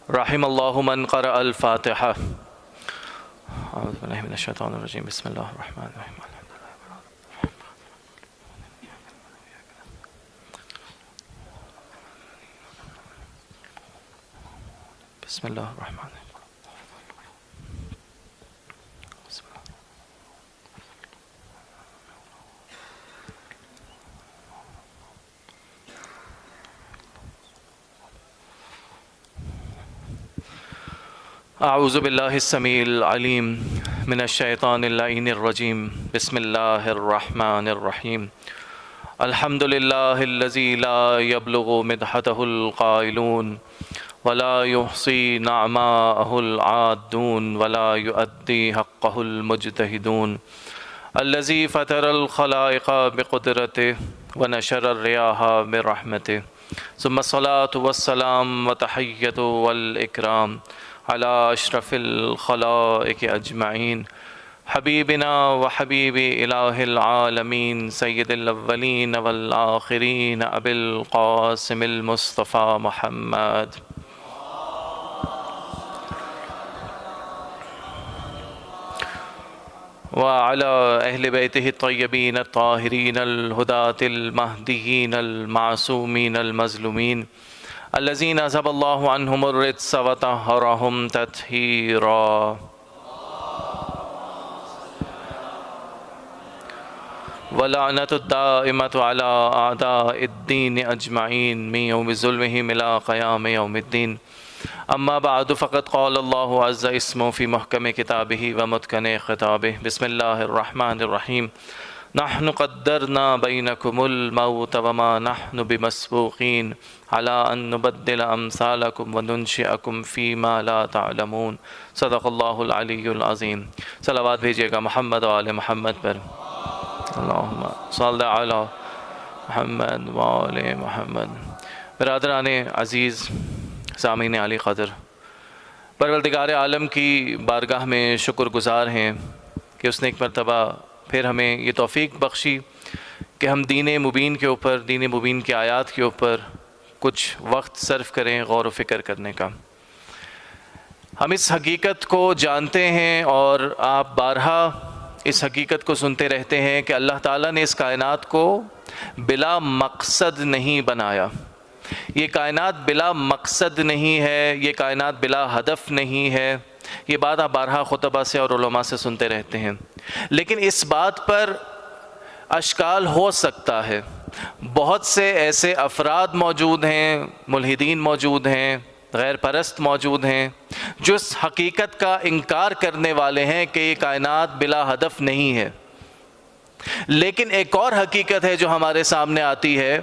رحم اللہ من قرأ الفاتحہ۔ اعوذ باللہ من الشیطان الرجیم، بسم اللہ الرحمن الرحیم۔ بسم اللہ الرحمن الرحیم۔ اعوذ باللہ السمیع العلیم من الشیطان اللعین الرجیم، بسم اللہ الرحمن الرحیم۔ الحمد للہ الذی لا یبلغ مدحتہ القائلون ولا یحصی نعماءہ العادون ولا یؤدی حقہ المجتہدون، الذی فطر الخلائق بقدرتہ ونشر الریاح برحمتہ، ثم الصلاة والسلام وتحیۃ والاکرام علی اشرف الخلائق اجمعین، حبیبنا وحبیب الہ العالمین سید الاولین والآخرین ابی القاسم المصطفى محمد۔ وعلى اہل بیتہ الطیبین الطاہرین الہداة المہدیین المعصومین المظلومین، الذین اذهب اللہ عنہم الرجس وطہرہم تطہیرا۔ ولعنۃ الدائمۃ علی اعداء الدین اجمعین من یوم ظلمہم الی قیام یوم الدین، اما بعد فقد قال اللہ عز اسمہ فی محکم کتابہ ومتقن خطابہ، بسم اللہ الرحمن الرحیم۔ نحن قدرنا بینکم الموت وما نحن بمسبوقین علی ان نبدل امثالکم وننشئکم فیما لا تعلمون، صدق اللہ العلی العظیم۔ صلوات بھیجیے گا محمد و آل محمد پر، اللہم صل علی محمد و آل محمد۔ برادران عزیز، سامعین علی قدر، پروردگار عالم کی بارگاہ میں شکر گزار ہیں کہ اس نے ایک مرتبہ پھر ہمیں یہ توفیق بخشی کہ ہم دین مبین کے اوپر، دین مبین کی آیات کے اوپر کچھ وقت صرف کریں غور و فکر کرنے کا۔ ہم اس حقیقت کو جانتے ہیں اور آپ بارہا اس حقیقت کو سنتے رہتے ہیں کہ اللہ تعالیٰ نے اس کائنات کو بلا مقصد نہیں بنایا۔ یہ کائنات بلا مقصد نہیں ہے، یہ کائنات بلا ہدف نہیں ہے۔ یہ بات آپ بارہا خطبہ سے اور علماء سے سنتے رہتے ہیں، لیکن اس بات پر اشکال ہو سکتا ہے۔ بہت سے ایسے افراد موجود ہیں، ملحدین موجود ہیں، غیر پرست موجود ہیں، جو اس حقیقت کا انکار کرنے والے ہیں کہ یہ کائنات بلا ہدف نہیں ہے۔ لیکن ایک اور حقیقت ہے جو ہمارے سامنے آتی ہے،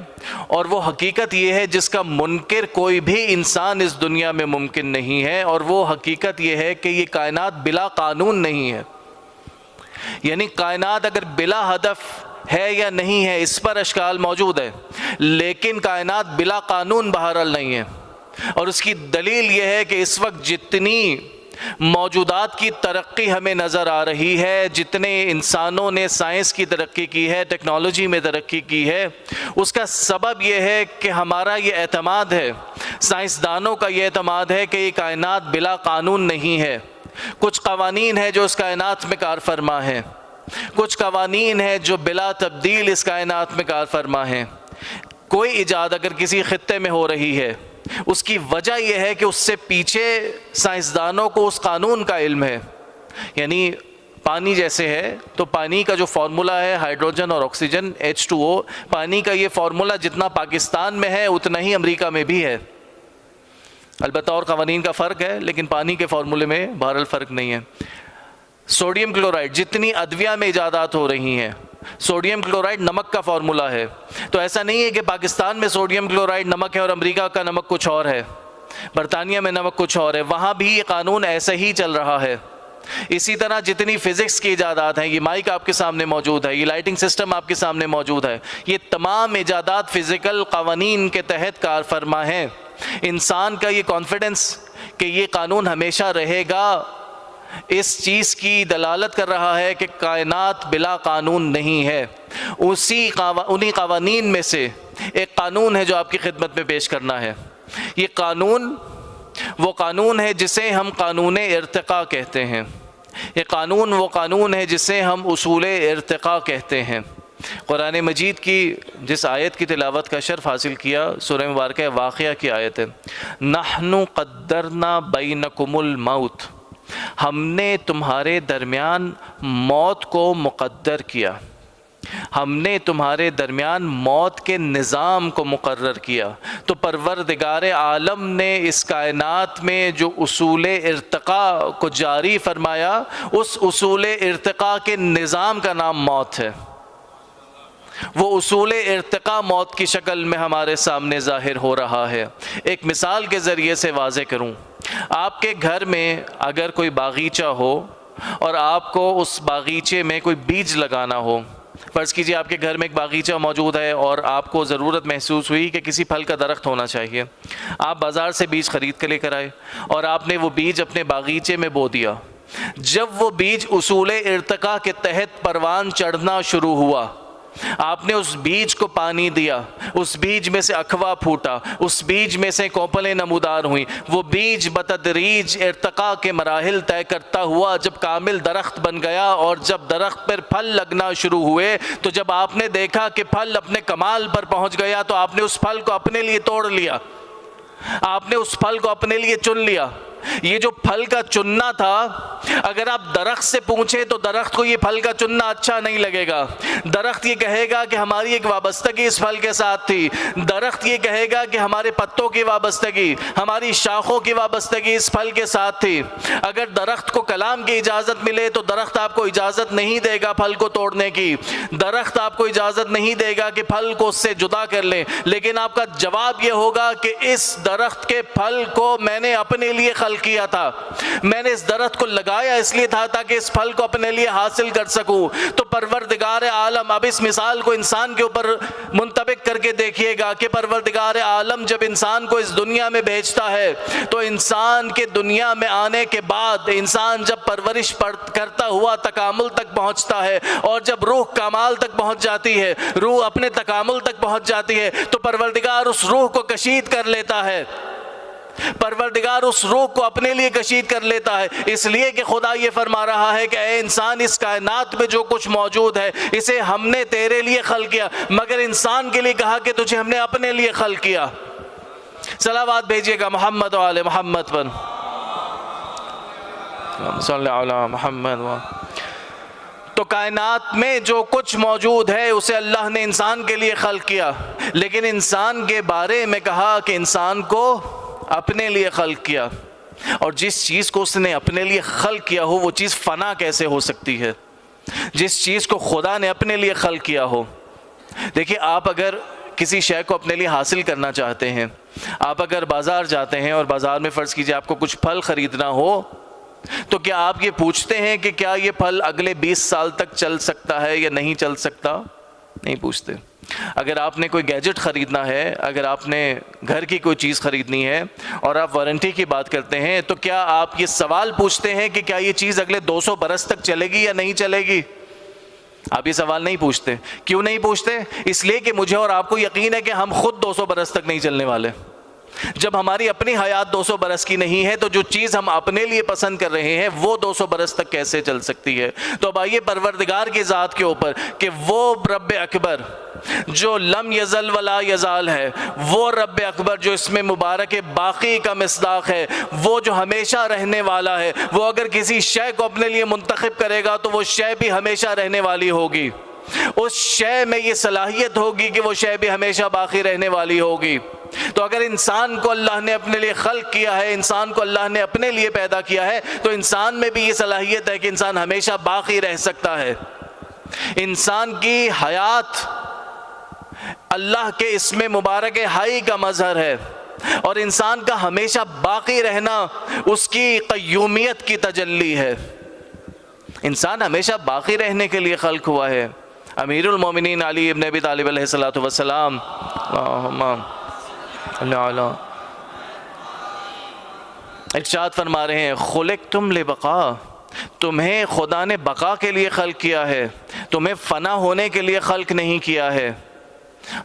اور وہ حقیقت یہ ہے جس کا منکر کوئی بھی انسان اس دنیا میں ممکن نہیں ہے، اور وہ حقیقت یہ ہے کہ یہ کائنات بلا قانون نہیں ہے۔ یعنی کائنات اگر بلا ہدف ہے یا نہیں ہے اس پر اشکال موجود ہے، لیکن کائنات بلا قانون بہرحال نہیں ہے۔ اور اس کی دلیل یہ ہے کہ اس وقت جتنی موجودات کی ترقی ہمیں نظر آ رہی ہے، جتنے انسانوں نے سائنس کی ترقی کی ہے، ٹیکنالوجی میں ترقی کی ہے، اس کا سبب یہ ہے کہ ہمارا یہ اعتماد ہے، سائنسدانوں کا یہ اعتماد ہے کہ یہ کائنات بلا قانون نہیں ہے۔ کچھ قوانین ہیں جو اس کائنات میں کار فرما ہیں، کچھ قوانین ہیں جو بلا تبدیل اس کائنات میں کار فرما ہیں۔ کوئی ایجاد اگر کسی خطے میں ہو رہی ہے، اس کی وجہ یہ ہے کہ اس سے پیچھے سائنسدانوں کو اس قانون کا علم ہے۔ یعنی پانی جیسے ہے تو پانی کا جو فارمولا ہے ہائیڈروجن اور آکسیجن H2O، پانی کا یہ فارمولا جتنا پاکستان میں ہے اتنا ہی امریکہ میں بھی ہے۔ البتہ اور قوانین کا فرق ہے، لیکن پانی کے فارمولے میں بہرحال فرق نہیں ہے۔ سوڈیم کلورائڈ، جتنی ادویہ میں ایجادات ہو رہی ہیں، سوڈیم کلورائڈ نمک کا فارمولا ہے۔ تو ایسا نہیں ہے کہ پاکستان میں سوڈیم کلورائڈ نمک ہے اور امریکہ کا نمک کچھ اور ہے، برطانیہ میں نمک کچھ اور ہے، وہاں بھی یہ قانون ایسے ہی چل رہا ہے۔ اسی طرح جتنی فزکس کی ایجادات ہیں، یہ مائک آپ کے سامنے موجود ہے، یہ لائٹنگ سسٹم آپ کے سامنے موجود ہے، یہ تمام ایجادات فزیکل قوانین کے تحت کار فرما ہیں۔ انسان کا یہ کانفیڈنس کہ یہ قانون ہمیشہ رہے گا، اس چیز کی دلالت کر رہا ہے کہ کائنات بلا قانون نہیں ہے۔ انہی قوانین میں سے ایک قانون ہے جو آپ کی خدمت میں پیش کرنا ہے۔ یہ قانون وہ قانون ہے جسے ہم قانون ارتقاء کہتے ہیں۔ یہ قانون وہ قانون ہے جسے ہم اصول ارتقاء کہتے ہیں۔ قرآن مجید کی جس آیت کی تلاوت کا شرف حاصل کیا سورہ مبارکہ واقعہ کی آیت ہے، نحن قدرنا بینکم الموت، ہم نے تمہارے درمیان موت کو مقدر کیا، ہم نے تمہارے درمیان موت کے نظام کو مقرر کیا۔ تو پروردگار عالم نے اس کائنات میں جو اصول ارتقاء کو جاری فرمایا، اس اصول ارتقاء کے نظام کا نام موت ہے۔ وہ اصول ارتقاء موت کی شکل میں ہمارے سامنے ظاہر ہو رہا ہے۔ ایک مثال کے ذریعے سے واضح کروں، آپ کے گھر میں اگر کوئی باغیچہ ہو اور آپ کو اس باغیچے میں کوئی بیج لگانا ہو، فرض کیجئے آپ کے گھر میں ایک باغیچہ موجود ہے اور آپ کو ضرورت محسوس ہوئی کہ کسی پھل کا درخت ہونا چاہیے، آپ بازار سے بیج خرید کے لے کر آئے اور آپ نے وہ بیج اپنے باغیچے میں بو دیا۔ جب وہ بیج اصول ارتقاء کے تحت پروان چڑھنا شروع ہوا، آپ نے اس بیج کو پانی دیا، اس بیج میں سے اکھوا پھوٹا، اس بیج میں سے کوپلیں نمودار ہوئیں، وہ بیج بتدریج ارتقاء کے مراحل طے کرتا ہوا جب کامل درخت بن گیا، اور جب درخت پر پھل لگنا شروع ہوئے تو جب آپ نے دیکھا کہ پھل اپنے کمال پر پہنچ گیا تو آپ نے اس پھل کو اپنے لیے توڑ لیا، آپ نے اس پھل کو اپنے لیے چن لیا۔ یہ جو پھل کا چننا تھا، اگر آپ درخت سے پوچھیں تو درخت کو یہ پھل کا چننا اچھا نہیں لگے گا۔ درخت یہ کہے گا کہ ہماری ایک وابستگی اس پھل کے ساتھ تھی، درخت یہ کہے گا کہ ہمارے پتوں کی وابستگی، ہماری شاخوں کی وابستگی اس پھل کے ساتھ تھی۔ اگر درخت کو کلام کی اجازت ملے تو درخت آپ کو اجازت نہیں دے گا پھل کو توڑنے کی، درخت آپ کو اجازت نہیں دے گا کہ پھل کو اس سے جدا کر لیں، لیکن آپ کا جواب یہ ہوگا کہ اس درخت کے پھل کو میں نے اپنے لیے خلق کیا تھا، میں نے اس درخت کو لگایا اس لیے تھا تاکہ اس پھل کو اپنے لیے حاصل کر سکوں۔ تو پروردگار عالم، اب اس مثال کو انسان کے اوپر منطبق کر کے دیکھیے گا کہ پروردگار عالم جب انسان کو اس دنیا میں بھیجتا ہے تو انسان کے دنیا میں آنے کے بعد انسان جب پرورش کرتا ہوا تکامل تک پہنچتا ہے، اور جب روح کمال تک پہنچ جاتی ہے، روح اپنے تکامل تک پہنچ جاتی ہے، تو پروردگار اس روح کو کشید کر لیتا ہے، پروردگار اس روح کو اپنے لیے کشید کر لیتا ہے۔ اس لیے کہ خدا یہ فرما رہا ہے کہ اے انسان، اس کائنات میں جو کچھ موجود ہے اسے ہم نے تیرے لیے خلق کیا، مگر انسان کے لیے کہا کہ تجھے ہم نے اپنے لیے خلق کیا۔ صلوات بھیجیے گا محمد و آل محمد پر، صلی علی محمد۔ تو کائنات میں جو کچھ موجود ہے اسے اللہ نے انسان کے لیے خلق کیا، لیکن انسان کے بارے میں کہا کہ انسان کو اپنے لیے خلق کیا، اور جس چیز کو اس نے اپنے لیے خلق کیا ہو وہ چیز فنا کیسے ہو سکتی ہے؟ جس چیز کو خدا نے اپنے لیے خلق کیا ہو۔ دیکھیے، آپ اگر کسی شے کو اپنے لیے حاصل کرنا چاہتے ہیں، آپ اگر بازار جاتے ہیں اور بازار میں فرض کیجئے آپ کو کچھ پھل خریدنا ہو، تو کیا آپ یہ پوچھتے ہیں کہ کیا یہ پھل اگلے 20 سال تک چل سکتا ہے یا نہیں چل سکتا؟ نہیں پوچھتے۔ اگر آپ نے کوئی گیجٹ خریدنا ہے، اگر آپ نے گھر کی کوئی چیز خریدنی ہے اور آپ وارنٹی کی بات کرتے ہیں، تو کیا آپ یہ سوال پوچھتے ہیں کہ کیا یہ چیز اگلے 200 برس تک چلے گی یا نہیں چلے گی؟ آپ یہ سوال نہیں پوچھتے۔ کیوں نہیں پوچھتے؟ اس لیے کہ مجھے اور آپ کو یقین ہے کہ ہم خود 200 برس تک نہیں چلنے والے۔ جب ہماری اپنی حیات 200 برس کی نہیں ہے تو جو چیز ہم اپنے لیے پسند کر رہے ہیں وہ 200 برس تک کیسے چل سکتی ہے؟ تو اب آئیے پروردگار کی ذات کے اوپر کہ وہ رب اکبر جو لم یزل ولا یزال ہے، وہ رب اکبر جو اس میں مبارک باقی کا مصداق ہے، وہ جو ہمیشہ رہنے والا ہے، وہ اگر کسی شے کو اپنے لیے منتخب کرے گا تو وہ شے بھی ہمیشہ رہنے والی ہوگی، اس شے میں یہ صلاحیت ہوگی کہ وہ شے بھی ہمیشہ باقی رہنے والی ہوگی۔ تو اگر انسان کو اللہ نے اپنے لیے خلق کیا ہے، انسان کو اللہ نے اپنے لیے پیدا کیا ہے، تو انسان میں بھی یہ صلاحیت ہے کہ انسان ہمیشہ باقی رہ سکتا ہے۔ انسان کی حیات اللہ کے اسم مبارک حی کا مظہر ہے، اور انسان کا ہمیشہ باقی رہنا اس کی قیومیت کی تجلی ہے۔ انسان ہمیشہ باقی رہنے کے لیے خلق ہوا ہے۔ امیر المومنین علی ابن ابی طالب علیہ السلام ارشاد فرما رہے ہیں، خلقتم لبقاء، تمہیں خدا نے بقا کے لیے خلق کیا ہے، تمہیں فنا ہونے کے لیے خلق نہیں کیا ہے۔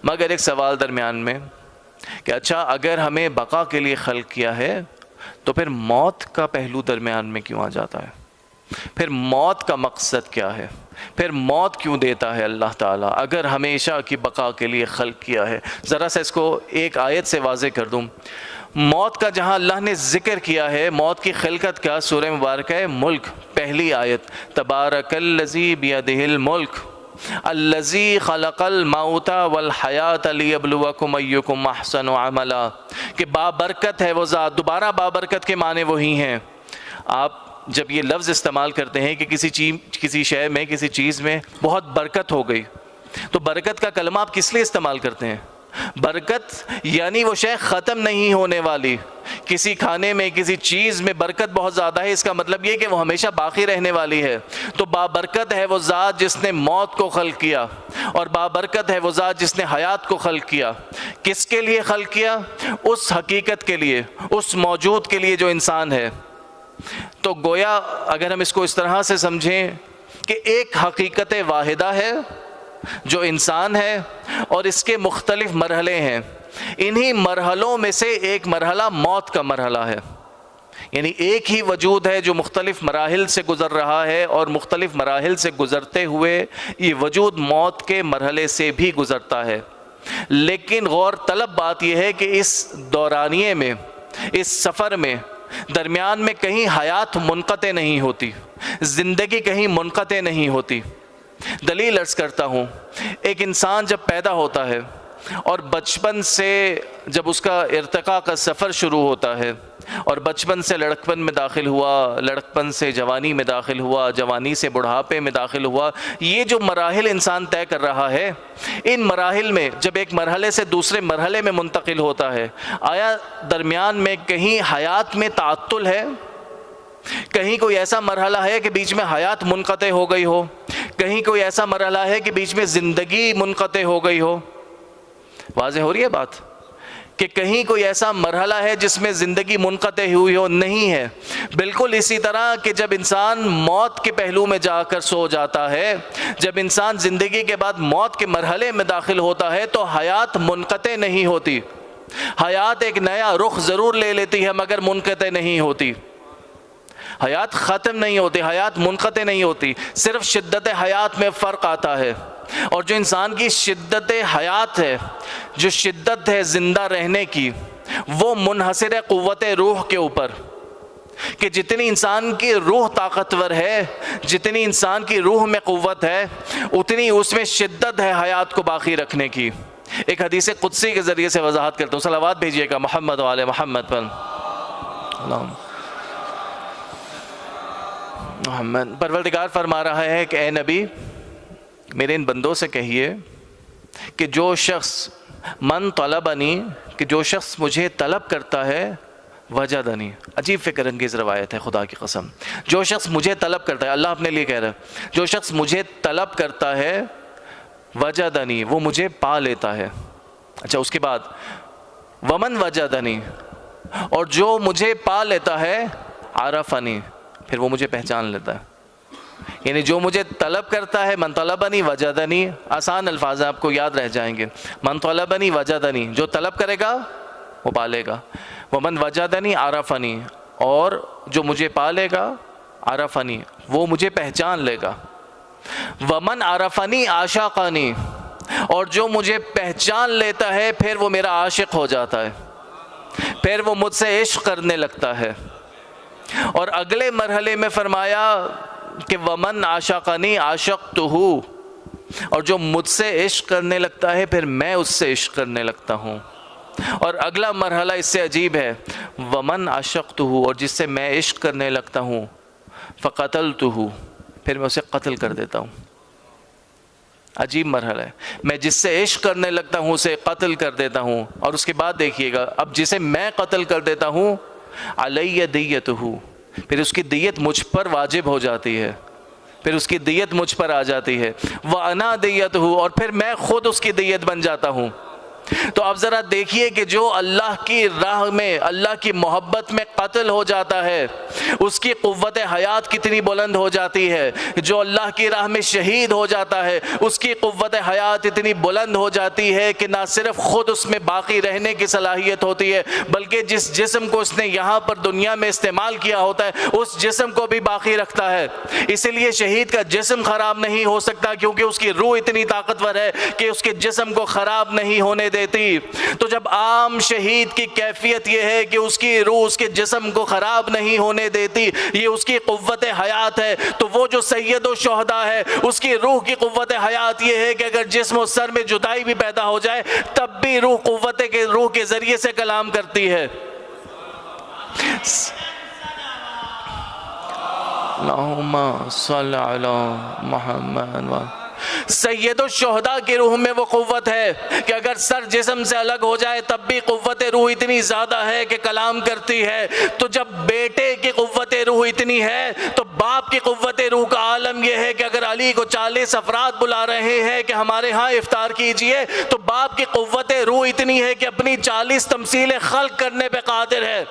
مگر ایک سوال درمیان میں کہ اچھا، اگر ہمیں بقا کے لیے خلق کیا ہے تو پھر موت کا پہلو درمیان میں کیوں آ جاتا ہے؟ پھر موت کا مقصد کیا ہے؟ پھر موت کیوں دیتا ہے اللہ تعالیٰ اگر ہمیشہ کی بقا کے لیے خلق کیا ہے؟ ذرا سا اس کو ایک آیت سے واضح کر دوں. موت کا جہاں اللہ نے ذکر کیا ہے، موت کی خلقت کا، سورہ مبارکہ ہے ملک، پہلی آیت تبارک الذی بیدہ الملک الذی خلق الموت والحیات لیبلوکم ایکم احسن عملا، کہ بابرکت ہے وہ ذات. دوبارہ بابرکت کے معنی وہی ہیں. آپ جب یہ لفظ استعمال کرتے ہیں کہ کسی شے میں، کسی چیز میں بہت برکت ہو گئی، تو برکت کا کلمہ آپ کس لیے استعمال کرتے ہیں؟ برکت یعنی وہ شے ختم نہیں ہونے والی. کسی کھانے میں، کسی چیز میں برکت بہت زیادہ ہے، اس کا مطلب یہ کہ وہ ہمیشہ باقی رہنے والی ہے. تو بابرکت ہے وہ ذات جس نے موت کو خلق کیا، اور بابرکت ہے وہ ذات جس نے حیات کو خلق کیا. کس کے لیے خلق کیا؟ اس حقیقت کے لیے، اس موجود کے لیے جو انسان ہے. تو گویا اگر ہم اس کو اس طرح سے سمجھیں کہ ایک حقیقت واحدہ ہے جو انسان ہے، اور اس کے مختلف مرحلے ہیں. انہی مرحلوں میں سے ایک مرحلہ موت کا مرحلہ ہے. یعنی ایک ہی وجود ہے جو مختلف مراحل سے گزر رہا ہے، اور مختلف مراحل سے گزرتے ہوئے یہ وجود موت کے مرحلے سے بھی گزرتا ہے. لیکن غور طلب بات یہ ہے کہ اس دورانیے میں، اس سفر میں، درمیان میں کہیں حیات منقطع نہیں ہوتی، زندگی کہیں منقطع نہیں ہوتی. دلیل عرض کرتا ہوں. ایک انسان جب پیدا ہوتا ہے اور بچپن سے جب اس کا ارتقاء کا سفر شروع ہوتا ہے، اور بچپن سے لڑکپن میں داخل ہوا، لڑکپن سے جوانی میں داخل ہوا، جوانی سے بڑھاپے میں داخل ہوا، یہ جو مراحل انسان طے کر رہا ہے، ان مراحل میں جب ایک مرحلے سے دوسرے مرحلے میں منتقل ہوتا ہے، آیا درمیان میں کہیں حیات میں تعطل ہے؟ کہیں کوئی ایسا مرحلہ ہے کہ بیچ میں حیات منقطع ہو گئی ہو؟ کہیں کوئی ایسا مرحلہ ہے کہ بیچ میں زندگی منقطع ہو گئی ہو؟ واضح ہو رہی ہے بات کہ کہیں کوئی ایسا مرحلہ ہے جس میں زندگی منقطع ہوئی ہو؟ نہیں ہے. بالکل اسی طرح کہ جب انسان موت کے پہلو میں جا کر سو جاتا ہے، جب انسان زندگی کے بعد موت کے مرحلے میں داخل ہوتا ہے، تو حیات منقطع نہیں ہوتی. حیات ایک نیا رخ ضرور لے لیتی ہے مگر منقطع نہیں ہوتی. حیات ختم نہیں ہوتی، حیات منقطع نہیں ہوتی. صرف شدت حیات میں فرق آتا ہے. اور جو انسان کی شدت حیات ہے، جو شدت ہے زندہ رہنے کی، وہ منحصر ہے قوت روح کے اوپر. کہ جتنی انسان کی روح طاقتور ہے، جتنی انسان کی روح میں قوت ہے، اتنی اس میں شدت ہے حیات کو باقی رکھنے کی. ایک حدیث قدسی کے ذریعے سے وضاحت کرتا ہوں. صلوات بھیجیے گا محمد وعلی محمد پر. محمد. پروردگار فرما رہا ہے کہ اے نبی، میرے ان بندوں سے کہیے کہ جو شخص من طلبنی، کہ جو شخص مجھے طلب کرتا ہے، وجدنی. عجیب فکر انگیز روایت ہے، خدا کی قسم. جو شخص مجھے طلب کرتا ہے، اللہ اپنے لیے کہہ رہا ہے، جو شخص مجھے طلب کرتا ہے وجدنی، وہ مجھے پا لیتا ہے. اچھا، اس کے بعد ومن وجدنی، اور جو مجھے پا لیتا ہے عرفنی، پھر وہ مجھے پہچان لیتا ہے. یعنی جو مجھے طلب کرتا ہے، من طلبنی وجدنی، آسان الفاظ آپ کو یاد رہ جائیں گے. من طلبنی وجدنی، جو طلب کرے گا وہ پالے گا. ومن وجدنی عرفنی، اور جو مجھے پالے گا عرفنی، وہ مجھے پہچان لے گا. ومن عرفنی عاشقنی، اور جو مجھے پہچان لیتا ہے پھر وہ میرا عاشق ہو جاتا ہے، پھر وہ مجھ سے عشق کرنے لگتا ہے. اور اگلے مرحلے میں فرمایا کہ ومن عاشقنی عاشقتہ، اور جو مجھ سے عشق کرنے لگتا ہے پھر میں اس سے عشق کرنے لگتا ہوں. اور اگلا مرحلہ اس سے عجیب ہے، ومن عاشقتہ، اور جس سے میں عشق کرنے لگتا ہوں، فقتلتہ، پھر میں اسے قتل کر دیتا ہوں. عجیب مرحلہ ہے. میں جس سے عشق کرنے لگتا ہوں اسے قتل کر دیتا ہوں. اور اس کے بعد دیکھیے گا، اب جسے میں قتل کر دیتا ہوں، علیہ دیتہ، پھر اس کی دیت مجھ پر واجب ہو جاتی ہے، پھر اس کی دیت مجھ پر آ جاتی ہے. وَأَنَا دِيَتُهُ، اور پھر میں خود اس کی دیت بن جاتا ہوں. تو اب ذرا دیکھیے کہ جو اللہ کی راہ میں، اللہ کی محبت میں قتل ہو جاتا ہے، اس کی قوت حیات کتنی بلند ہو جاتی ہے۔ جو اللہ کی راہ میں شہید ہو جاتا ہے، اس کی قوت حیات اتنی بلند ہو جاتی ہے کہ نہ صرف خود اس میں باقی رہنے کی صلاحیت ہوتی ہے، بلکہ جس جسم کو اس نے یہاں پر دنیا میں استعمال کیا ہوتا ہے، اس جسم کو بھی باقی رکھتا ہے۔ اسی لیے شہید کا جسم خراب نہیں ہو سکتا، کیونکہ اس کی روح اتنی طاقتور ہے کہ اس کے جسم کو خراب نہیں ہونے دیتی۔ تو جب عام شہید کی کیفیت یہ ہے کہ اس کی روح اس کے جسم کو خراب نہیں ہونے دیتی، یہ اس کی قوت حیات ہے، تو وہ جو سید الشہداء ہے، اس کی روح کی قوت حیات یہ ہے کہ اگر جسم و سر میں جدائی بھی پیدا ہو جائے تب بھی روح روح کے ذریعے سے کلام کرتی ہے۔ اللہم صلی علی محمد۔ سید الشہداء کی روح میں وہ قوت ہے کہ اگر سر جسم سے الگ ہو جائے تب بھی قوت روح اتنی زیادہ ہے کہ کلام کرتی ہے۔ تو جب بیٹے کی قوت روح اتنی ہے تو باپ کی قوت روح کا عالم یہ ہے کہ اگر علی کو 40 افراد بلا رہے ہیں کہ ہمارے ہاں افطار کیجئے، تو باپ کی قوت روح اتنی ہے کہ اپنی 40 تمثیلیں خلق کرنے پہ قادر ہے۔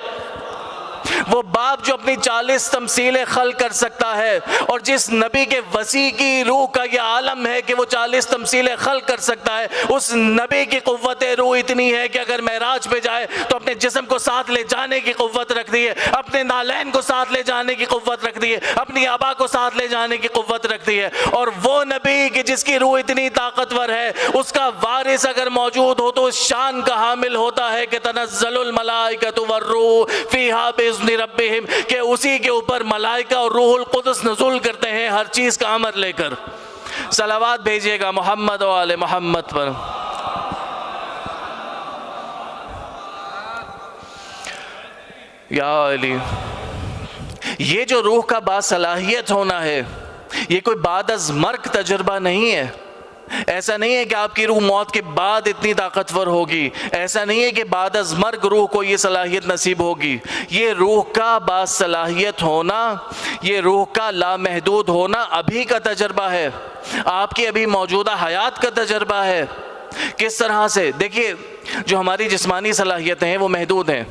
وہ باپ جو اپنی 40 تمثیلیں خلق کر سکتا ہے، اور جس نبی کے وسیع کی روح کا یہ عالم ہے کہ وہ 40 تمثیلیں خلق کر سکتا ہے، اس نبی کی قوت روح اتنی ہے کہ اگر معراج پہ جائے تو اپنے جسم کو ساتھ لے جانے کی قوت رکھتی ہے، اپنے نالین کو ساتھ لے جانے کی قوت رکھتی ہے، اپنی آبا کو ساتھ لے جانے کی قوت رکھتی ہے۔ اور وہ نبی کہ جس کی روح اتنی طاقتور ہے، اس کا وارث اگر موجود ہو تو اس شان کا حامل ہوتا ہے کہ تنزل الملائکۃ والروح فیہا بإذن ربہم، کہ اسی کے اوپر ملائکہ اور روح القدس نزول کرتے ہیں ہر چیز کا امر لے کر۔ صلوات بھیجیے گا محمد و آل محمد پر۔ یا علی، یہ جو روح کا باصلاحیت ہونا ہے، یہ کوئی بعد از مرگ تجربہ نہیں ہے۔ ایسا نہیں ہے کہ آپ کی روح موت کے بعد اتنی طاقتور ہوگی، ایسا نہیں ہے کہ بعد از مرگ روح کو یہ صلاحیت نصیب ہوگی۔ یہ روح کا باصلاحیت ہونا، یہ روح کا لامحدود ہونا ابھی کا تجربہ ہے، آپ کی ابھی موجودہ حیات کا تجربہ ہے۔ کس طرح سے؟ دیکھیے، جو ہماری جسمانی صلاحیتیں ہیں وہ محدود ہیں۔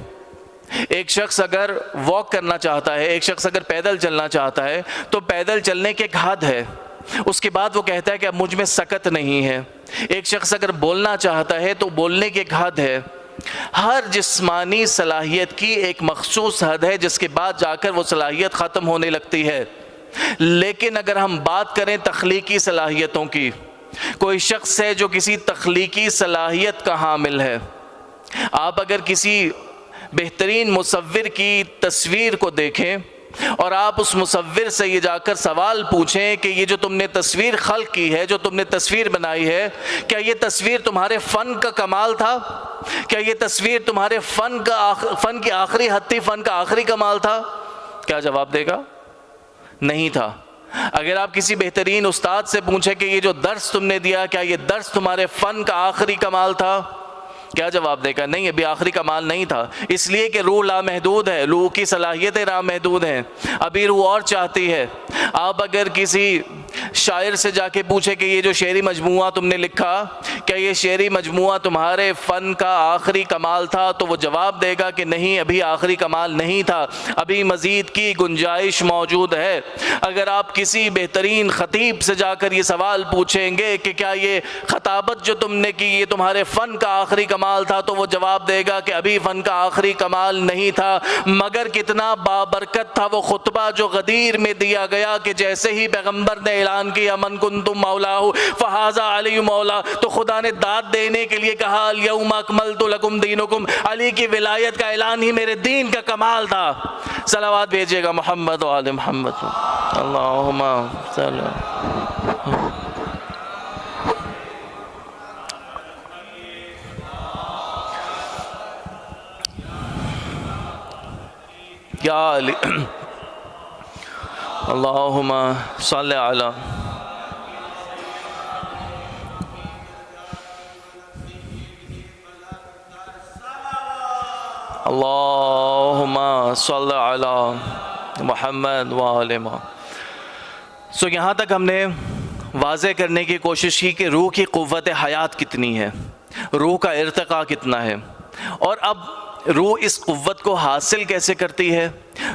ایک شخص اگر واک کرنا چاہتا ہے، ایک شخص اگر پیدل چلنا چاہتا ہے تو پیدل چلنے کی ایک حد ہے، اس کے بعد وہ کہتا ہے کہ اب مجھ میں سکت نہیں ہے۔ ایک شخص اگر بولنا چاہتا ہے تو بولنے کی ایک حد ہے۔ ہر جسمانی صلاحیت کی ایک مخصوص حد ہے جس کے بعد جا کر وہ صلاحیت ختم ہونے لگتی ہے۔ لیکن اگر ہم بات کریں تخلیقی صلاحیتوں کی، کوئی شخص ہے جو کسی تخلیقی صلاحیت کا حامل ہے۔ آپ اگر کسی بہترین مصور کی تصویر کو دیکھیں اور آپ اس مصور سے یہ جا کر سوال پوچھیں کہ یہ جو تم نے تصویر خلق کی ہے، جو تم نے تصویر بنائی ہے، کیا یہ تصویر تمہارے فن کا کمال تھا؟ کیا یہ تصویر تمہارے فن کی آخری حد تھی، فن کا آخری کمال تھا؟ کیا جواب دے گا؟ نہیں تھا۔ اگر آپ کسی بہترین استاد سے پوچھیں کہ یہ جو درس تم نے دیا، کیا یہ درس تمہارے فن کا آخری کمال تھا؟ کیا جواب دے گا؟ نہیں، ابھی آخری کمال نہیں تھا، اس لیے کہ روح لامحدود ہے، روح کی صلاحیتیں لامحدود ہیں، ابھی روح اور چاہتی ہے۔ آپ اگر کسی شاعر سے جا کے پوچھیں کہ یہ جو شعری مجموعہ تم نے لکھا، کیا یہ شعری مجموعہ تمہارے فن کا آخری کمال تھا، تو وہ جواب دے گا کہ نہیں، ابھی آخری کمال نہیں تھا، ابھی مزید کی گنجائش موجود ہے۔ اگر آپ کسی بہترین خطیب سے جا کر یہ سوال پوچھیں گے کہ کیا یہ خطابت جو تم نے کی یہ تمہارے فن کا آخری کمال تھا، تو وہ جواب دے گا کہ ابھی فن کا آخری کمال نہیں تھا۔ مگر کتنا بابرکت تھا وہ خطبہ جو غدیر میں دیا گیا کہ جیسے ہی پیغمبر نے اعلان کیا من کنتم مولاہ فہذا علی مولا، تو خدا نے داد دینے کے لیے کہا الیوم اکملت لکم دینکم، علی کی ولایت کا اعلان ہی میرے دین کا کمال تھا۔ صلوات بھیجیے گا محمد و آل محمد۔ اللہم صلی یا علی، اللہم صلی علی اللہم صلی علی محمد و آل محمد۔ سو یہاں تک ہم نے واضح کرنے کی کوشش کی کہ روح کی قوت حیات کتنی ہے۔ روح کا ارتقا کتنا ہے، اور اب روح اس قوت کو حاصل کیسے کرتی ہے،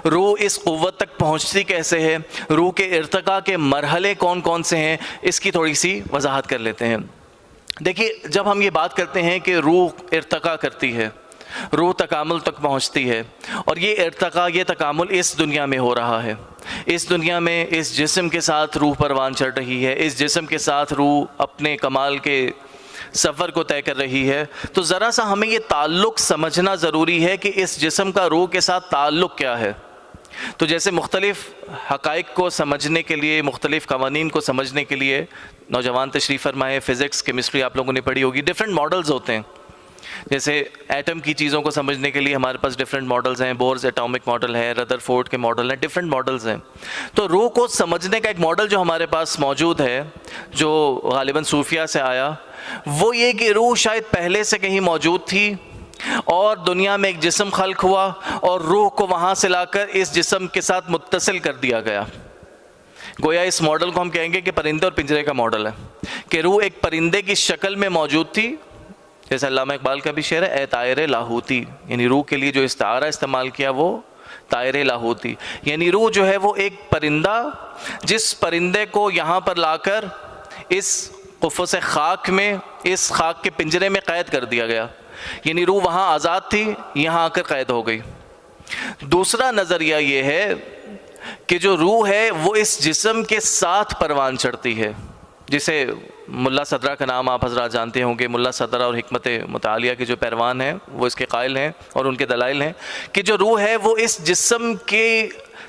روح اس قوت تک پہنچتی کیسے ہے، روح کے ارتقا کے مرحلے کون کون سے ہیں، اس کی تھوڑی سی وضاحت کر لیتے ہیں۔ دیکھیے، جب ہم یہ بات کرتے ہیں کہ روح ارتقا کرتی ہے، روح تکامل تک پہنچتی ہے، اور یہ ارتقا، یہ تکامل اس دنیا میں ہو رہا ہے، اس دنیا میں اس جسم کے ساتھ روح پروان چڑھ رہی ہے، اس جسم کے ساتھ روح اپنے کمال کے سفر کو طے کر رہی ہے، تو ذرا سا ہمیں یہ تعلق سمجھنا ضروری ہے کہ اس جسم کا روح کے ساتھ تعلق کیا ہے۔ تو جیسے مختلف حقائق کو سمجھنے کے لیے، مختلف قوانین کو سمجھنے کے لیے، نوجوان تشریف فرمائے، فزکس، کیمسٹری آپ لوگوں نے پڑھی ہوگی، ڈیفرنٹ ماڈلز ہوتے ہیں۔ جیسے ایٹم کی چیزوں کو سمجھنے کے لیے ہمارے پاس ڈیفرنٹ ماڈلز ہیں، بورز ایٹامک ماڈل ہے، ردرفورڈ کے ماڈل ہیں، ڈیفرنٹ ماڈلز ہیں۔ تو روح کو سمجھنے کا ایک ماڈل جو ہمارے پاس موجود ہے، جو غالباً صوفیہ سے آیا، وہ یہ کہ روح شاید پہلے سے کہیں موجود تھی، اور دنیا میں ایک جسم خلق ہوا، اور روح کو وہاں سے لا کر اس جسم کے ساتھ متصل کر دیا گیا۔ گویا اس ماڈل کو ہم کہیں گے کہ پرندے اور پنجرے کا ماڈل ہے، کہ روح ایک پرندے کی شکل میں موجود تھی، جیسے علامہ اقبال کا بھی شعر ہے، اے طائر لاہوتی، یعنی روح کے لیے جو استعارہ استعمال کیا وہ طائر لاہوتی، یعنی روح جو ہے وہ ایک پرندہ، جس پرندے کو یہاں پر لا کر اس قفس خاک میں، اس خاک کے پنجرے میں قید کر دیا گیا، یعنی روح وہاں آزاد تھی، یہاں آ کر قید ہو گئی۔ دوسرا نظریہ یہ ہے کہ جو روح ہے وہ اس جسم کے ساتھ پروان چڑھتی ہے، جسے ملا صدرہ کا نام آپ حضرات جانتے ہوں گے، ملا صدرہ اور حکمت متعالیہ کے جو پیروان ہیں وہ اس کے قائل ہیں، اور ان کے دلائل ہیں کہ جو روح ہے وہ اس جسم کے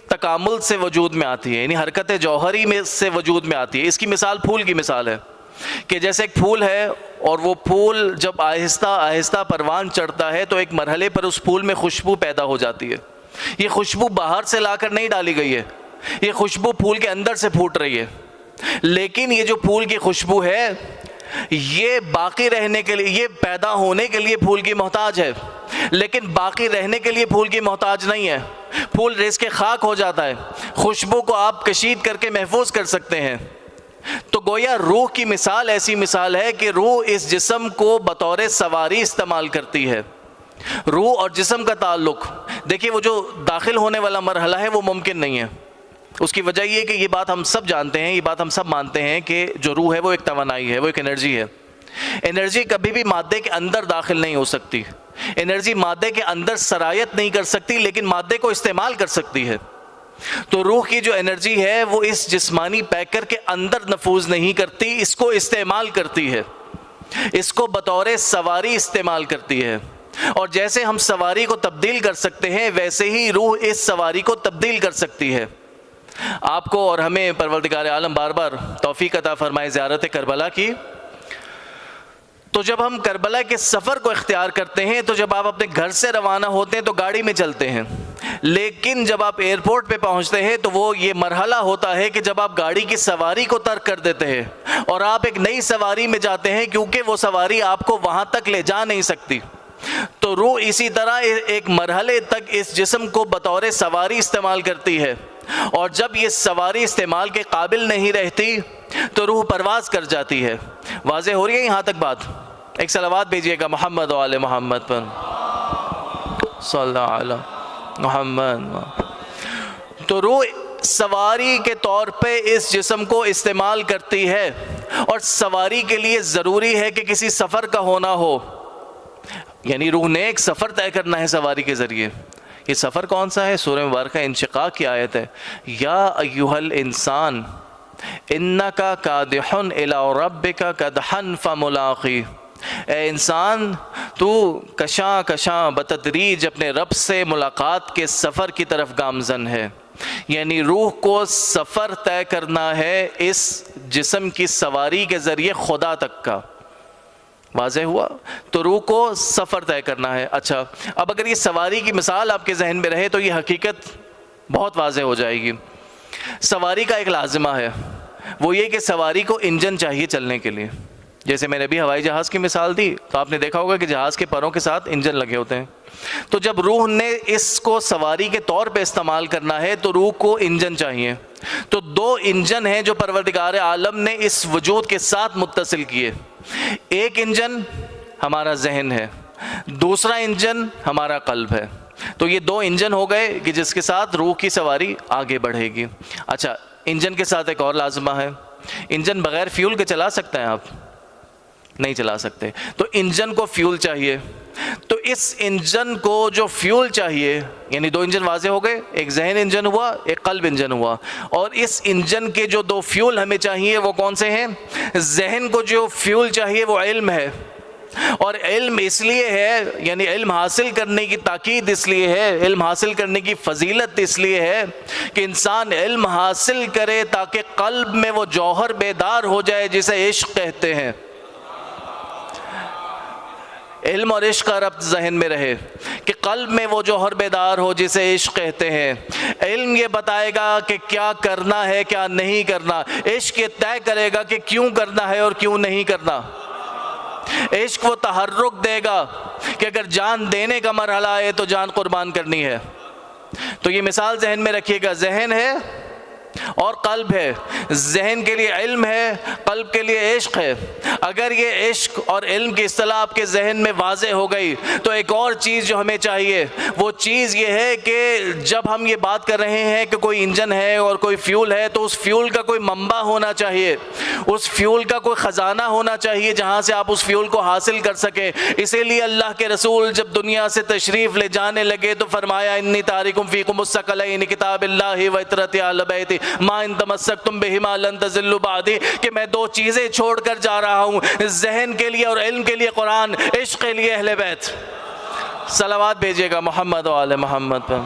تکامل سے وجود میں آتی ہے، یعنی حرکت جوہری میں سے وجود میں آتی ہے۔ اس کی مثال پھول کی مثال ہے، کہ جیسے ایک پھول ہے، اور وہ پھول جب آہستہ آہستہ پروان چڑھتا ہے تو ایک مرحلے پر اس پھول میں خوشبو پیدا ہو جاتی ہے۔ یہ خوشبو باہر سے لا کر نہیں ڈالی گئی ہے، یہ خوشبو پھول کے اندر سے پھوٹ رہی ہے، لیکن یہ جو پھول کی خوشبو ہے یہ باقی رہنے کے لیے، یہ پیدا ہونے کے لیے پھول کی محتاج ہے، لیکن باقی رہنے کے لیے پھول کی محتاج نہیں ہے۔ پھول رزق خاک ہو جاتا ہے، خوشبو کو آپ کشید کر کے محفوظ کر سکتے ہیں۔ تو گویا روح کی مثال ایسی مثال ہے کہ روح اس جسم کو بطور سواری استعمال کرتی ہے۔ روح اور جسم کا تعلق، دیکھیے وہ جو داخل ہونے والا مرحلہ ہے وہ ممکن نہیں ہے۔ اس کی وجہ یہ ہے کہ یہ بات ہم سب جانتے ہیں، یہ بات ہم سب مانتے ہیں کہ جو روح ہے وہ ایک توانائی ہے، وہ ایک انرجی ہے۔ انرجی کبھی بھی مادے کے اندر داخل نہیں ہو سکتی، انرجی مادے کے اندر سرایت نہیں کر سکتی، لیکن مادے کو استعمال کر سکتی ہے۔ تو روح کی جو انرجی ہے وہ اس جسمانی پیکر کے اندر نفوذ نہیں کرتی، اس کو استعمال کرتی ہے، اس کو بطور سواری استعمال کرتی ہے۔ اور جیسے ہم سواری کو تبدیل کر سکتے ہیں ویسے ہی روح اس سواری کو تبدیل کر سکتی ہے۔ آپ کو اور ہمیں پروردگار عالم بار بار توفیق عطا فرمائے زیارت کربلا کی۔ تو جب ہم کربلا کے سفر کو اختیار کرتے ہیں، تو جب آپ اپنے گھر سے روانہ ہوتے ہیں تو گاڑی میں چلتے ہیں، لیکن جب آپ ایئرپورٹ پہ پہنچتے ہیں تو وہ یہ مرحلہ ہوتا ہے کہ جب آپ گاڑی کی سواری کو ترک کر دیتے ہیں اور آپ ایک نئی سواری میں جاتے ہیں، کیونکہ وہ سواری آپ کو وہاں تک لے جا نہیں سکتی۔ تو روح اسی طرح ایک مرحلے تک اس جسم کو بطور سواری استعمال کرتی ہے، اور جب یہ سواری استعمال کے قابل نہیں رہتی تو روح پرواز کر جاتی ہے۔ واضح ہو رہی ہے یہاں تک بات؟ ایک صلوات بھیجیے گا محمد و آل محمد پر، صلی اللہ علیہ محمد۔ تو روح سواری کے طور پہ اس جسم کو استعمال کرتی ہے، اور سواری کے لیے ضروری ہے کہ کسی سفر کا ہونا ہو، یعنی روح نے ایک سفر طے کرنا ہے سواری کے ذریعے۔ یہ سفر کون سا ہے؟ سورہ مبارکہ انشقاق کی آیت ہے، یا ایھا الانسان انکا کادح الی ربک کدحا فملاقی، اے انسان تو کشاں کشاں بتدریج اپنے رب سے ملاقات کے سفر کی طرف گامزن ہے۔ یعنی روح کو سفر طے کرنا ہے اس جسم کی سواری کے ذریعے خدا تک کا۔ واضح ہوا؟ تو روح کو سفر طے کرنا ہے۔ اچھا، اب اگر یہ سواری کی مثال آپ کے ذہن میں رہے تو یہ حقیقت بہت واضح ہو جائے گی۔ سواری کا ایک لازمہ ہے، وہ یہ کہ سواری کو انجن چاہیے چلنے کے لیے۔ جیسے میں نے بھی ہوائی جہاز کی مثال دی تو آپ نے دیکھا ہوگا کہ جہاز کے پروں کے ساتھ انجن لگے ہوتے ہیں۔ تو جب روح نے اس کو سواری کے طور پہ استعمال کرنا ہے تو روح کو انجن چاہیے۔ تو دو انجن ہیں جو پروردگار عالم نے اس وجود کے ساتھ متصل کیے۔ ایک انجن ہمارا ذہن ہے، دوسرا انجن ہمارا قلب ہے. تو یہ دو انجن ہو گئے کہ جس کے ساتھ روح کی سواری آگے بڑھے گی. اچھا، انجن کے ساتھ ایک اور لازمہ ہے. انجن بغیر فیول کے چلا سکتے ہیں آپ؟ نہیں چلا سکتے. تو انجن کو فیول چاہیے. تو اس انجن کو جو فیول چاہیے، یعنی دو انجن واضح ہو گئے، ایک ذہن انجن ہوا، ایک قلب انجن ہوا. اور اس انجن کے جو دو فیول ہمیں چاہیے وہ کون سے ہیں؟ ذہن کو جو فیول چاہیے وہ علم ہے. اور علم اس لیے ہے، یعنی علم حاصل کرنے کی تاکید اس لیے ہے، علم حاصل کرنے کی فضیلت اس لیے ہے کہ انسان علم حاصل کرے تاکہ قلب میں وہ جوہر بیدار ہو جائے جسے عشق کہتے ہیں. علم اور عشق کا ربط ذہن میں رہے کہ قلب میں وہ جوہر بیدار ہو جسے عشق کہتے ہیں. علم یہ بتائے گا کہ کیا کرنا ہے کیا نہیں کرنا، عشق یہ طے کرے گا کہ کیوں کرنا ہے اور کیوں نہیں کرنا. عشق وہ تحرک دے گا کہ اگر جان دینے کا مرحلہ ہے تو جان قربان کرنی ہے. تو یہ مثال ذہن میں رکھیے گا، ذہن ہے اور قلب ہے. ذہن کے لیے علم ہے، قلب کے لیے عشق ہے. اگر یہ عشق اور علم کی اصطلاح آپ کے ذہن میں واضح ہو گئی تو ایک اور چیز جو ہمیں چاہیے وہ چیز یہ ہے کہ جب ہم یہ بات کر رہے ہیں کہ کوئی انجن ہے اور کوئی فیول ہے تو اس فیول کا کوئی منبع ہونا چاہیے، اس فیول کا کوئی خزانہ ہونا چاہیے جہاں سے آپ اس فیول کو حاصل کر سکیں. اسی لیے اللہ کے رسول جب دنیا سے تشریف لے جانے لگے تو فرمایا انی تارکم فیکم الثقلین کتاب اللہ و اطرۃ اہل بیتی ما ان تمسکتم بہما لن تضلوا بعدی، کہ میں دو چیزیں چھوڑ کر جا رہا ہوں، ذہن کے لیے اور علم کے لیے قرآن، عشق کے لیے اہل بیت. صلوات بھیجیے گا محمد و آل محمد پر.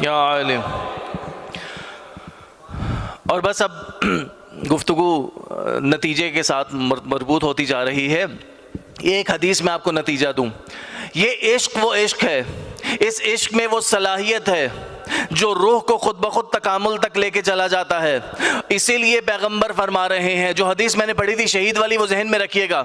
یا عالم. اور بس اب گفتگو نتیجے کے ساتھ مربوط ہوتی جا رہی ہے. ایک حدیث میں آپ کو نتیجہ دوں. یہ عشق وہ عشق ہے، اس عشق میں وہ صلاحیت ہے جو روح کو خود بخود تکامل تک لے کے چلا جاتا ہے. اسی لیے پیغمبر فرما رہے ہیں، جو حدیث میں نے پڑھی تھی شہید والی وہ ذہن میں رکھیے گا،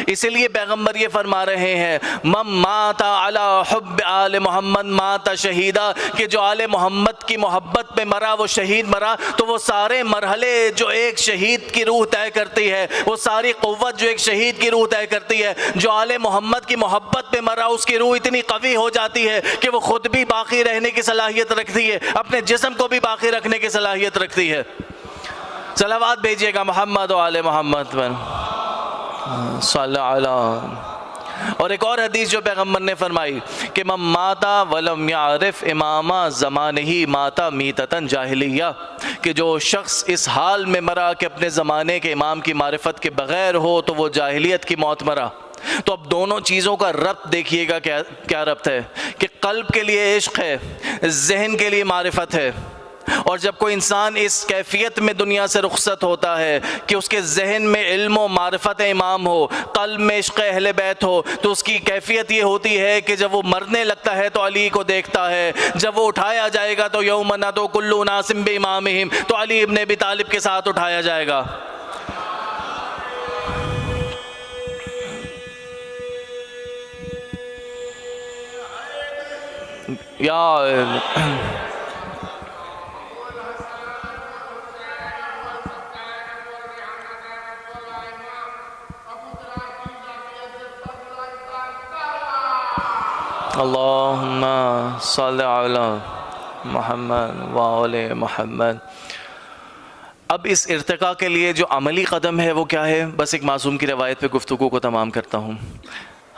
اسی لیے پیغمبر یہ فرما رہے ہیں من مات علی حب آل محمد مات شہیدا، کہ جو آل محمد کی محبت پہ مرا وہ شہید مرا. تو وہ سارے مرحلے جو ایک شہید کی روح طے کرتی ہے، وہ ساری قوت جو ایک شہید کی روح طے کرتی ہے، جو آل محمد کی محبت پہ مرا اس کی روح اتنی قوی ہو جاتی ہے کہ وہ خود بھی باقی رہنے کی صلاحیت رکھتی ہے، اپنے جسم کو بھی باقی رکھنے کی صلاحیت رکھتی ہے. صلوات بھیجیے گا محمد و آل محمد پر صلی اللہ. اور ایک اور حدیث جو پیغمبر نے فرمائی کہ من ماتا ولم یعرف امام زمانہ ماتا میتتن جاہلیہ، کہ جو شخص اس حال میں مرا کہ اپنے زمانے کے امام کی معرفت کے بغیر ہو تو وہ جاہلیت کی موت مرا. تو اب دونوں چیزوں کا ربط دیکھیے گا کیا ربط ہے کہ قلب کے لیے عشق ہے، ذہن کے لیے معرفت ہے. اور جب کوئی انسان اس کیفیت میں دنیا سے رخصت ہوتا ہے کہ اس کے ذہن میں علم و معرفت امام ہو، قلب میں عشق اہل بیت ہو، تو اس کی کیفیت یہ ہوتی ہے کہ جب وہ مرنے لگتا ہے تو علی کو دیکھتا ہے، جب وہ اٹھایا جائے گا تو یوم ندعو کل اناس بامامہم، تو علی ابن ابی طالب کے ساتھ اٹھایا جائے گا. یا اللہم صلی علی محمد وآل محمد. اب اس ارتقاء کے لیے جو عملی قدم ہے وہ کیا ہے؟ بس ایک معصوم کی روایت پہ گفتگو کو تمام کرتا ہوں.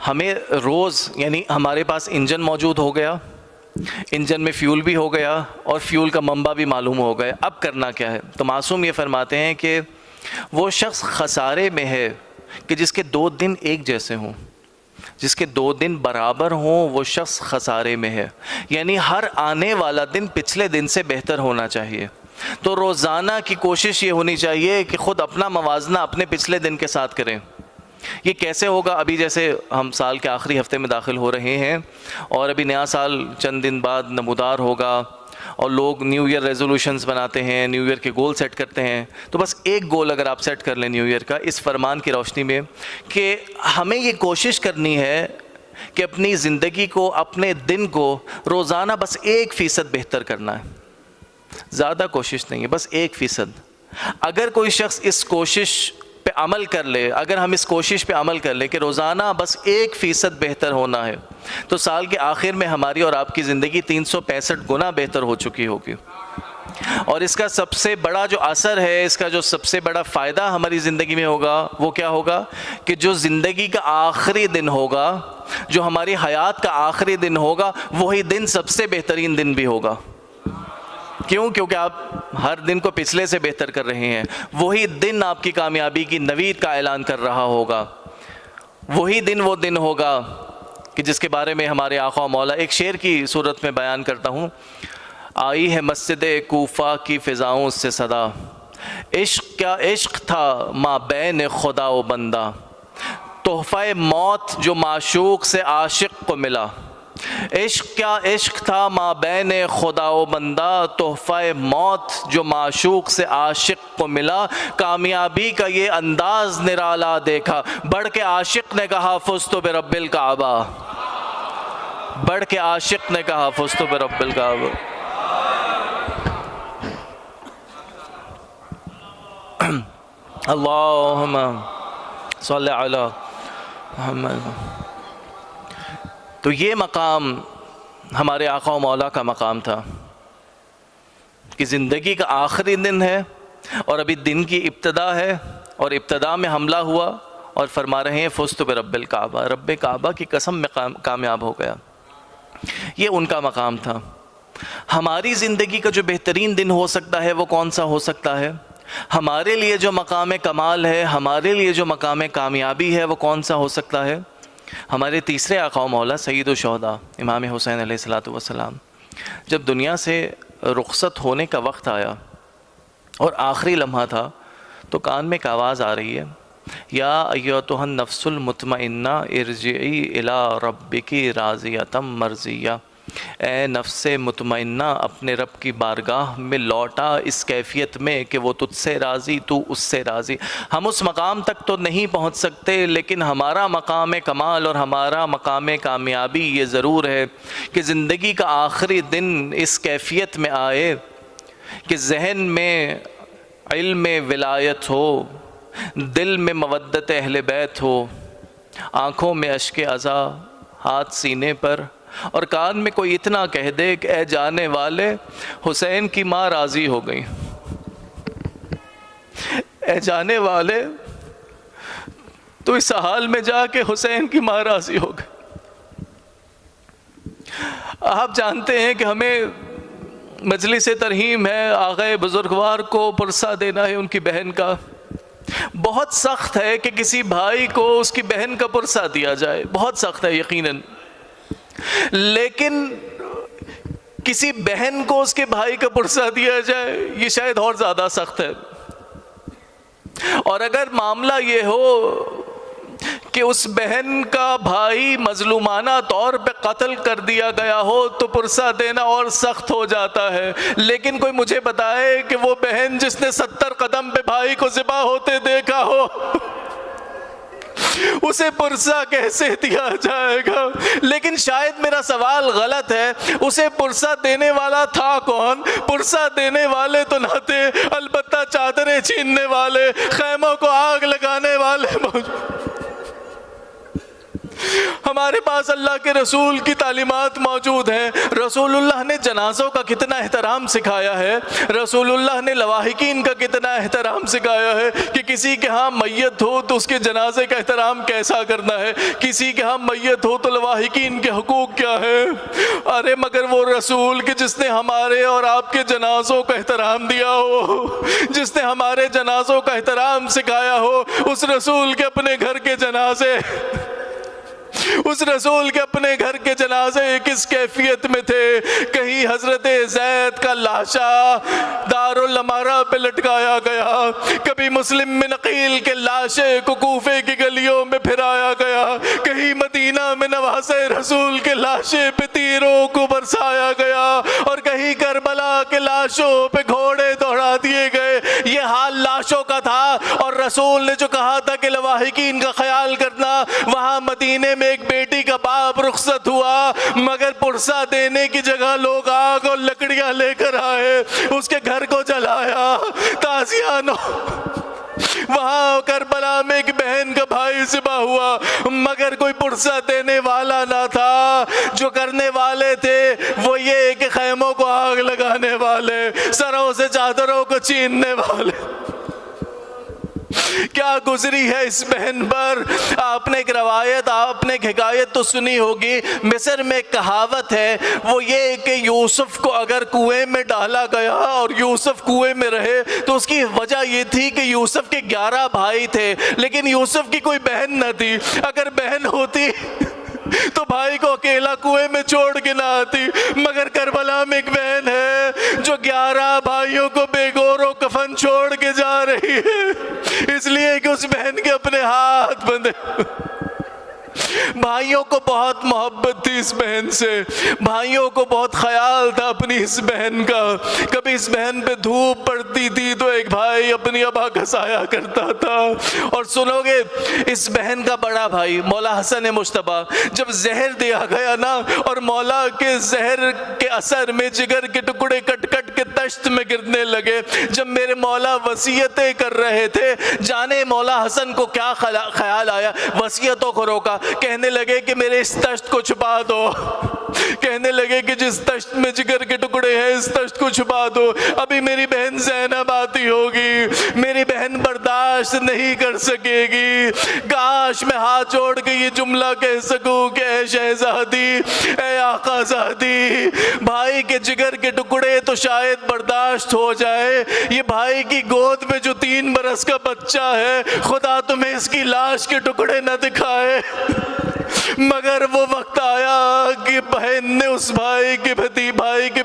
ہمیں روز، یعنی ہمارے پاس انجن موجود ہو گیا، انجن میں فیول بھی ہو گیا اور فیول کا منبع بھی معلوم ہو گیا. اب کرنا کیا ہے؟ تو معصوم یہ فرماتے ہیں کہ وہ شخص خسارے میں ہے کہ جس کے 2 دن ایک جیسے ہوں، جس کے 2 دن برابر ہوں وہ شخص خسارے میں ہے. یعنی ہر آنے والا دن پچھلے دن سے بہتر ہونا چاہیے. تو روزانہ کی کوشش یہ ہونی چاہیے کہ خود اپنا موازنہ اپنے پچھلے دن کے ساتھ کریں. یہ کیسے ہوگا؟ ابھی جیسے ہم سال کے آخری ہفتے میں داخل ہو رہے ہیں اور ابھی نیا سال چند دن بعد نمودار ہوگا اور لوگ نیو ایئر ریزولوشنز بناتے ہیں، نیو ایئر کے گول سیٹ کرتے ہیں. تو بس ایک گول اگر آپ سیٹ کر لیں نیو ایئر کا اس فرمان کی روشنی میں کہ ہمیں یہ کوشش کرنی ہے کہ اپنی زندگی کو، اپنے دن کو روزانہ بس 1% بہتر کرنا ہے. زیادہ کوشش نہیں ہے، بس 1%. اگر کوئی شخص اس کوشش پہ عمل کر لے، اگر ہم اس کوشش پہ عمل کر لیں کہ روزانہ بس 1% بہتر ہونا ہے، تو سال کے آخر میں ہماری اور آپ کی زندگی 365 گنا بہتر ہو چکی ہوگی۔ اور اس کا سب سے بڑا جو اثر ہے، اس کا جو سب سے بڑا فائدہ ہماری زندگی میں ہوگا وہ کیا ہوگا کہ جو زندگی کا آخری دن ہوگا، جو ہماری حیات کا آخری دن ہوگا، وہی دن سب سے بہترین دن بھی ہوگا۔ کیوں؟ کیونکہ آپ ہر دن کو پچھلے سے بہتر کر رہے ہیں۔ وہی دن آپ کی کامیابی کی نوید کا اعلان کر رہا ہوگا۔ وہی دن وہ دن ہوگا کہ جس کے بارے میں ہمارے آقا و مولا ایک شعر کی صورت میں بیان کرتا ہوں۔ آئی ہے مسجد کوفہ کی فضاؤں سے صدا، عشق کیا عشق تھا ما بین خدا و بندہ، تحفہ موت جو معشوق سے عاشق کو ملا، عشق کیا عشق تھا ما بین خدا و بندہ، تحفہ موت جو معشوق سے عاشق کو ملا، کامیابی کا یہ انداز نرالا دیکھا، بڑھ کے عاشق نے کہا فزت برب الکعبہ، بڑھ کے عاشق نے کہا فزت برب الکعبہ۔ اللہم صلی علی محمد۔ تو یہ مقام ہمارے آقا و مولا کا مقام تھا کہ زندگی کا آخری دن ہے اور ابھی دن کی ابتدا ہے، اور ابتدا میں حملہ ہوا اور فرما رہے ہیں فزت برب الکعبہ، رب کعبہ کی قسم میں کامیاب ہو گیا۔ یہ ان کا مقام تھا۔ ہماری زندگی کا جو بہترین دن ہو سکتا ہے وہ کون سا ہو سکتا ہے؟ ہمارے لیے جو مقام کمال ہے، ہمارے لیے جو مقام کامیابی ہے، وہ کون سا ہو سکتا ہے؟ ہمارے تیسرے آقا و مولا سید الشہداء امام حسین علیہ الصلوۃ والسلام جب دنیا سے رخصت ہونے کا وقت آیا اور آخری لمحہ تھا، تو کان میں ایک آواز آ رہی ہے، یا ایتھا النفس المطمئنہ ارجعی الی ربک راضیۃ مرضیہ، اے نفس مطمئنہ اپنے رب کی بارگاہ میں لوٹا اس کیفیت میں کہ وہ تجھ سے راضی، تو اس سے راضی۔ ہم اس مقام تک تو نہیں پہنچ سکتے، لیکن ہمارا مقام کمال اور ہمارا مقام کامیابی یہ ضرور ہے کہ زندگی کا آخری دن اس کیفیت میں آئے کہ ذہن میں علم ولایت ہو، دل میں مودت اہل بیت ہو، آنکھوں میں اشک عزا، ہاتھ سینے پر، اور کان میں کوئی اتنا کہہ دے کہ اے جانے والے حسین کی ماں راضی ہو گئی، اے جانے والے تو اس حال میں جا کے حسین کی ماں راضی ہو گئی۔ آپ جانتے ہیں کہ ہمیں مجلس ترحیم ہے، آغا بزرگوار کو پرسہ دینا ہے ان کی بہن کا۔ بہت سخت ہے کہ کسی بھائی کو اس کی بہن کا پرسہ دیا جائے، بہت سخت ہے یقیناً، لیکن کسی بہن کو اس کے بھائی کا پرسہ دیا جائے یہ شاید اور زیادہ سخت ہے۔ اور اگر معاملہ یہ ہو کہ اس بہن کا بھائی مظلومانہ طور پہ قتل کر دیا گیا ہو تو پرسہ دینا اور سخت ہو جاتا ہے، لیکن کوئی مجھے بتائے کہ وہ بہن جس نے 70 قدم پہ بھائی کو ذبح ہوتے دیکھا ہو اسے پرسہ کیسے دیا جائے گا؟ لیکن شاید میرا سوال غلط ہے، اسے پرسہ دینے والا تھا کون؟ پرسہ دینے والے تو نہ تھے، البتہ چادریں چھیننے والے، خیموں کو آگ لگانے والے موجود۔ ہمارے پاس اللہ کے رسول کی تعلیمات موجود ہیں۔ رسول اللہ نے جنازوں کا کتنا احترام سکھایا ہے، رسول اللہ نے لواحقین کا کتنا احترام سکھایا ہے کہ کسی کے ہاں میت ہو تو اس کے جنازے کا احترام کیسا کرنا ہے، کسی کے ہاں میت ہو تو لواحقین کے حقوق کیا ہے۔ ارے مگر وہ رسول کہ جس نے ہمارے اور آپ کے جنازوں کا احترام دیا ہو، جس نے ہمارے جنازوں کا احترام سکھایا ہو، اس رسول کے اپنے گھر کے جنازے، اس رسول کے اپنے گھر کے جنازے کس کیفیت میں تھے؟ کہیں حضرت زید کا لاشا دارالامارہ پہ لٹکایا گیا، کبھی مسلم میں نقیل کے لاشے کو کوفے کی گلیوں میں پھرایا گیا، کہیں مدینہ میں نواسے رسول کے لاشے پہ تیروں کو برسایا گیا، اور کہیں کربلا کے لاشوں پہ گھوڑے دوڑا دیے گئے۔ یہ حال لاشوں کا تھا، اور رسول نے جو کہا تھا کہ لواحقین کا خیال کرنا، وہاں مدینے میں ایک بیٹی کا باپ رخصت ہوا، مگر پرسہ دینے کی جگہ لوگ آگ اور لکڑیاں لے کر آئے، اس کے گھر کو جلایا، غازیانو، وہاں کربلا میں ایک بہن کا بھائی ذبح ہوا، مگر کوئی پرسہ دینے والا نہ تھا۔ جو کرنے والے تھے وہ یہ کہ خیموں کو آگ لگانے والے، سروں سے چادروں کو چھیننے والے۔ کیا گزری ہے اس بہن پر؟ آپ نے ایک روایت، آپ نے ایک حکایت تو سنی ہوگی۔ مصر میں ایک کہاوت ہے، وہ یہ کہ یوسف کو اگر کنویں میں ڈالا گیا اور یوسف کنویں میں رہے تو اس کی وجہ یہ تھی کہ یوسف کے 11 بھائی تھے لیکن یوسف کی کوئی بہن نہ تھی۔ اگر بہن ہوتی تو بھائی کو اکیلا کنویں میں چھوڑ کے نہ آتی، مگر کربلا میں ایک بہن ہے جو 11 بھائیوں کو بے گور و کفن چھوڑ کے جا رہی ہے، اس لیے کہ اس بہن کے اپنے ہاتھ بندھے۔ بھائیوں کو بہت محبت تھی اس بہن سے، بھائیوں کو بہت خیال تھا اپنی اس بہن کا۔ کبھی اس بہن پہ دھوپ پڑتی تھی تو ایک بھائی اپنی ابا گھسایا کرتا تھا۔ اور سنو گے، اس بہن کا بڑا بھائی مولا حسن مجتبیٰ جب زہر دیا گیا نا، اور مولا کے زہر کے اثر میں جگر کے ٹکڑے کٹ کٹ کے تشت میں گرنے لگے، جب میرے مولا وصیتیں کر رہے تھے، جانے مولا حسن کو کیا خیال آیا؟ وصیتوں کو روکا، کہنے لگے کہ میرے اس تشت کو چھپا دو، کہنے لگے کہ جس تشت میں جگر کے ٹکڑے ہیں اس تشت کو چھپا دو، ابھی میری بہن زینب آتی ہوگی، میری بہن برداشت نہیں کر سکے گی۔ کاش میں ہاتھ جوڑ کے یہ جملہ کہہ سکوں کہ اے شہزادی، اے آقا زادی، بھائی کے جگر کے ٹکڑے تو شاید برداشت ہو جائے، یہ بھائی کی گود میں جو 3 برس کا بچہ ہے خدا تمہیں اس کی لاش کے ٹکڑے نہ دکھائے۔ مگر وہ وقت آیا کہ بہن نے اس بھائی کے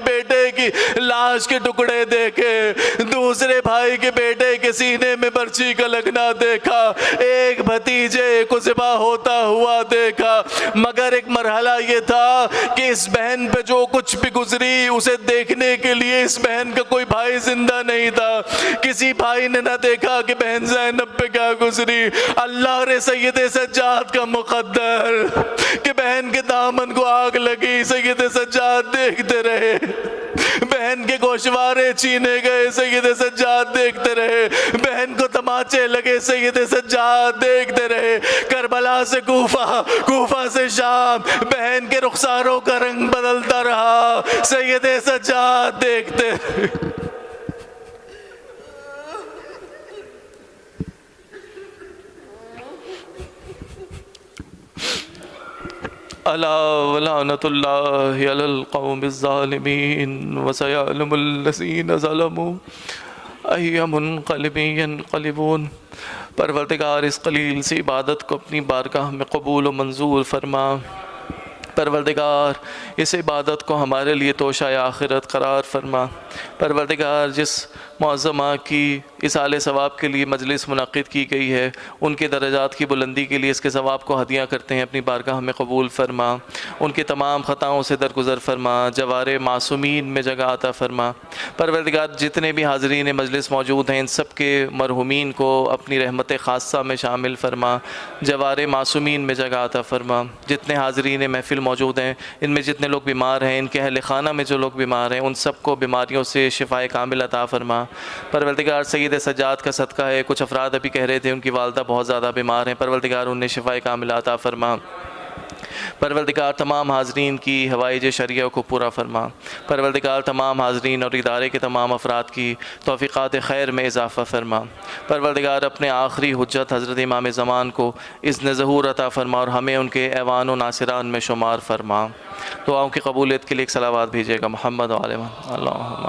بیٹے کی لاش کے ٹکڑے دیکھے، دوسرے بھائی کے بیٹے کے سینے میں برچھی کا لگنا دیکھا، ایک بھتیجے کو ذبح ہوتا ہوا دیکھا۔ مگر ایک مرحلہ یہ تھا کہ اس بہن پہ جو کچھ بھی گزری اسے دیکھنے کے لیے اس بہن کا کوئی بھائی زندہ نہیں تھا، کسی بھائی نے نہ دیکھا کہ بہن زینب پہ کیا گزری۔ اللہ رے سید سجاد کا مقدر کہ بہن کے دامن کو آگ لگی، سید سجاد دیکھتے رہے، بہن کے گوشوارے چھینے گئے، سید سجاد دیکھتے رہے، بہن کو تماچے لگے، سید سجاد دیکھتے رہے، کربلا سے کوفہ، کوفہ سے شام، بہن کے رخساروں کا رنگ بدلتا رہا، سید سجاد دیکھتے رہے۔ الا ولعنۃ اللہ علی القوم الظالمین وسیعلم الذین ظلموا ای منقلب ینقلبون۔ پروردگار اس قلیل سی عبادت کو اپنی بارگاہ میں قبول و منظور فرما۔ پروردگار اس عبادت کو ہمارے لیے توشہ آخرت قرار فرما۔ پروردگار جس معظمہ کی اصال ثواب کے لیے مجلس منعقد کی گئی ہے، ان کے درجات کی بلندی کے لیے اس کے ثواب کو ہدیہ کرتے ہیں، اپنی بارگاہ میں قبول فرما۔ ان کے تمام خطاؤں سے درگزر فرما، جوار معصومین میں جگہ عطا فرما۔ پروردگار جتنے بھی حاضرین مجلس موجود ہیں ان سب کے مرحومین کو اپنی رحمت خاصہ میں شامل فرما، جوار معصومین میں جگہ عطا فرما۔ جتنے حاضرین محفل موجود ہیں ان میں جتنے لوگ بیمار ہیں، ان کے اہل خانہ میں جو لوگ بیمار ہیں ان سب کو بیماریوں سے شفائے کامل عطا فرما۔ پروردگار سید سجاد کا صدقہ ہے، کچھ افراد ابھی کہہ رہے تھے ان کی والدہ بہت زیادہ بیمار ہیں، پروردگار انہیں شفائے کامل عطا فرما۔ پروردگار تمام حاضرین کی حوائج شرعیہ کو پورا فرما۔ پروردگار تمام حاضرین اور ادارے کے تمام افراد کی توفیقات خیر میں اضافہ فرما۔ پروردگار اپنے آخری حجت حضرت امام زمان کو اذن ظہور عطا فرما اور ہمیں ان کے ایوان و ناصران میں شمار فرما۔ دعاؤں کی قبولیت کے لیے ایک صلوات بھیجیے گا محمد و علیہ اللہم